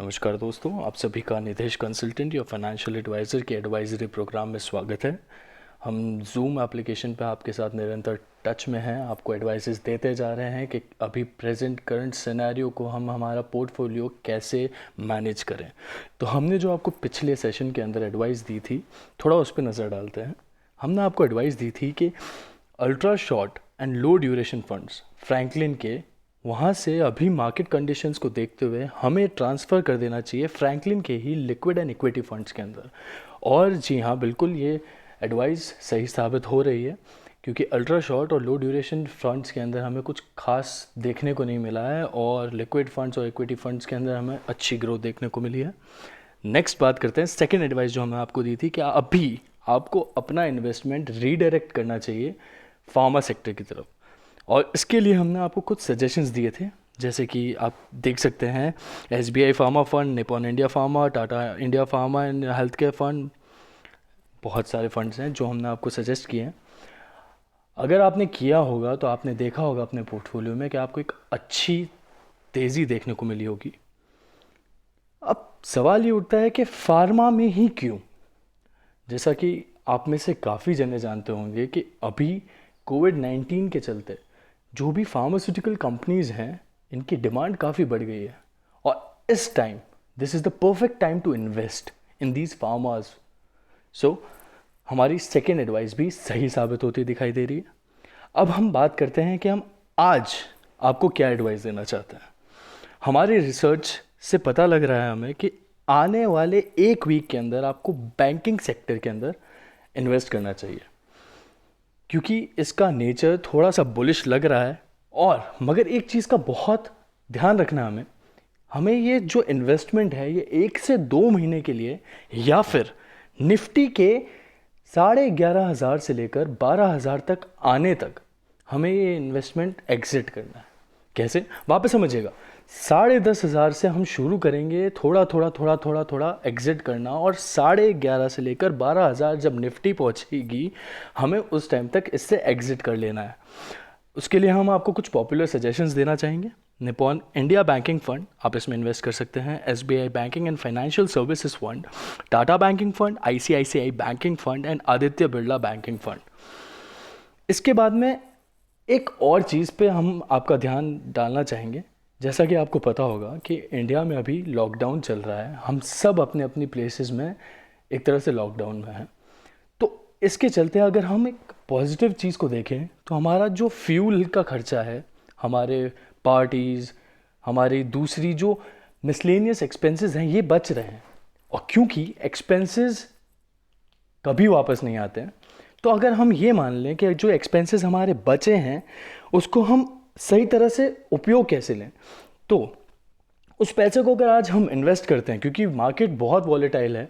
नमस्कार दोस्तों, आप सभी का निदेश कंसल्टेंट या फाइनेंशियल एडवाइज़र के एडवाइजरी प्रोग्राम में स्वागत है। हम जूम एप्लीकेशन पे आपके साथ निरंतर टच में हैं, आपको एडवाइसेस देते जा रहे हैं कि अभी प्रेजेंट करंट सिनेरियो को हम हमारा पोर्टफोलियो कैसे मैनेज करें। तो हमने जो आपको पिछले सेशन के अंदर एडवाइस दी थी, थोड़ा उस पर नज़र डालते हैं। हमने आपको एडवाइस दी थी कि ultra short and low duration funds Franklin के वहाँ से अभी मार्केट कंडीशंस को देखते हुए हमें ट्रांसफ़र कर देना चाहिए फ्रैंकलिन के ही लिक्विड एंड इक्विटी फंड्स के अंदर। और जी हाँ, बिल्कुल ये एडवाइस सही साबित हो रही है, क्योंकि अल्ट्रा शॉर्ट और लो ड्यूरेशन फंड्स के अंदर हमें कुछ खास देखने को नहीं मिला है और लिक्विड फंड्स और इक्विटी फंड्स के अंदर हमें अच्छी ग्रोथ देखने को मिली है। नेक्स्ट बात करते हैं सेकेंड एडवाइस जो हमने आपको दी थी कि अभी आपको अपना इन्वेस्टमेंट रीडायरेक्ट करना चाहिए फार्मा सेक्टर की तरफ। और इसके लिए हमने आपको कुछ सजेशंस दिए थे, जैसे कि आप देख सकते हैं SBI pharma fund, Nippon India pharma, Tata India pharma and health care fund, बहुत सारे फंड्स हैं जो हमने आपको सजेस्ट किए हैं। अगर आपने किया होगा तो आपने देखा होगा अपने पोर्टफोलियो में कि आपको एक अच्छी तेज़ी देखने को मिली होगी। अब सवाल ये उठता है कि फार्मा में ही क्यों? जैसा कि आप में से काफ़ी जने जानते होंगे कि अभी कोविड-19 के चलते जो भी फार्मास्यूटिकल कंपनीज़ हैं, इनकी डिमांड काफ़ी बढ़ गई है और इस time this is the perfect time to invest in these pharmas. So हमारी सेकेंड एडवाइस भी सही साबित होती दिखाई दे रही है। अब हम बात करते हैं कि हम आज आपको क्या एडवाइस देना चाहते हैं। हमारी रिसर्च से पता लग रहा है हमें कि आने वाले एक वीक के अंदर आपको बैंकिंग सेक्टर के अंदर इन्वेस्ट करना चाहिए, क्योंकि इसका नेचर थोड़ा सा बुलिश लग रहा है। और मगर एक चीज़ का बहुत ध्यान रखना हमें हमें ये जो इन्वेस्टमेंट है ये 1 से 2 महीने के लिए या फिर निफ्टी के 11,500 से लेकर 12,000 तक आने तक हमें ये इन्वेस्टमेंट एग्जिट करना है। कैसे? वापस समझिएगा, 10,500 से हम शुरू करेंगे, थोड़ा थोड़ा थोड़ा थोड़ा थोड़ा एग्जिट करना, और 11,500 से लेकर 12,000 जब निफ्टी पहुंचेगी हमें उस टाइम तक इससे एग्जिट कर लेना है। उसके लिए हम आपको कुछ पॉपुलर सजेशंस देना चाहेंगे। निपॉन इंडिया बैंकिंग फंड, आप इसमें इन्वेस्ट कर सकते हैं। SBI banking and financial services fund, Tata banking fund, ICICI banking fund and Aditya Birla banking fund. इसके बाद में एक और चीज़ पे हम आपका ध्यान डालना चाहेंगे। जैसा कि आपको पता होगा कि इंडिया में अभी लॉकडाउन चल रहा है, हम सब अपने अपनी प्लेसेस में एक तरह से लॉकडाउन में हैं। तो इसके चलते अगर हम एक पॉजिटिव चीज़ को देखें तो हमारा जो फ्यूल का खर्चा है, हमारे पार्टीज़, हमारी दूसरी जो मिसलेनियस एक्सपेंसेस हैं, ये बच रहे हैं। और क्योंकि एक्सपेंसेस कभी वापस नहीं आते हैं, तो अगर हम ये मान लें कि जो एक्सपेंसेस हमारे बचे हैं उसको हम सही तरह से उपयोग कैसे लें, तो उस पैसे को अगर आज हम इन्वेस्ट करते हैं, क्योंकि मार्केट बहुत वॉलेटाइल है,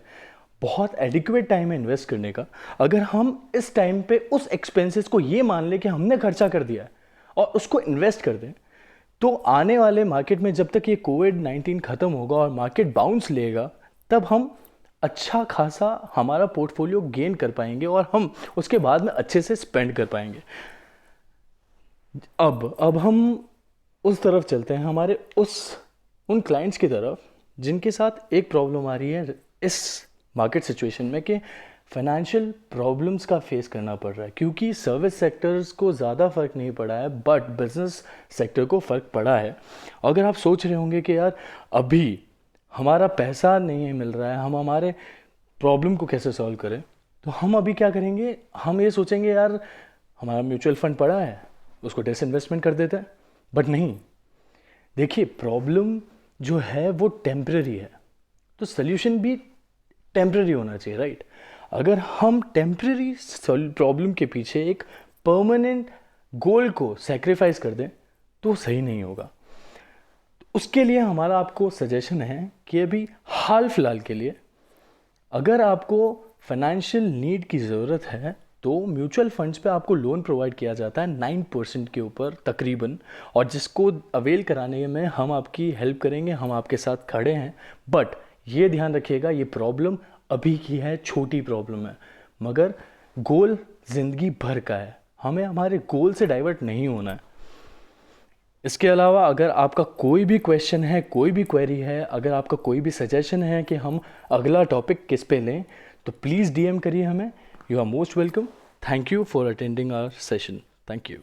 बहुत एडिक्वेट टाइम है इन्वेस्ट करने का। अगर हम इस टाइम पे उस एक्सपेंसेस को ये मान लें कि हमने खर्चा कर दिया है और उसको इन्वेस्ट कर दें, तो आने वाले मार्केट में जब तक ये कोविड-19 ख़त्म होगा और मार्केट बाउंस लेगा, तब हम अच्छा खासा हमारा पोर्टफोलियो गेन कर पाएंगे और हम उसके बाद में अच्छे से स्पेंड कर पाएंगे। अब हम उस तरफ चलते हैं, हमारे उन क्लाइंट्स की तरफ जिनके साथ एक प्रॉब्लम आ रही है इस मार्केट सिचुएशन में कि फाइनेंशियल प्रॉब्लम्स का फेस करना पड़ रहा है। क्योंकि सर्विस सेक्टर्स को ज़्यादा फ़र्क नहीं पड़ा है, बट बिजनेस सेक्टर को फ़र्क पड़ा है। अगर आप सोच रहे होंगे कि यार अभी हमारा पैसा नहीं मिल रहा है, हम हमारे प्रॉब्लम को कैसे सॉल्व करें, तो हम अभी क्या करेंगे, हम ये सोचेंगे यार हमारा म्यूचुअल फंड पड़ा है, उसको डिसइन्वेस्टमेंट कर देते हैं। बट नहीं, देखिए प्रॉब्लम जो है वो टेम्पररी है, तो सल्यूशन भी टेम्पररी होना चाहिए, राइट? अगर हम टेम्पररी प्रॉब्लम के पीछे एक परमानेंट गोल को सेक्रीफाइस कर दें तो सही नहीं होगा। उसके लिए हमारा आपको सजेशन है कि अभी हाल फिलहाल के लिए अगर आपको फाइनेंशियल नीड की ज़रूरत है तो म्यूचुअल फंड्स पे आपको लोन प्रोवाइड किया जाता है 9% के ऊपर तकरीबन, और जिसको अवेल कराने में हम आपकी हेल्प करेंगे, हम आपके साथ खड़े हैं। बट ये ध्यान रखिएगा, ये प्रॉब्लम अभी की है, छोटी प्रॉब्लम है, मगर गोल ज़िंदगी भर का है। हमें हमारे गोल से डाइवर्ट नहीं होना है। इसके अलावा अगर आपका कोई भी क्वेश्चन है, कोई भी क्वेरी है, अगर आपका कोई भी सजेशन है कि हम अगला टॉपिक किस पे लें, तो प्लीज़ DM करिए हमें. You are most welcome. Thank you for attending our session. Thank you.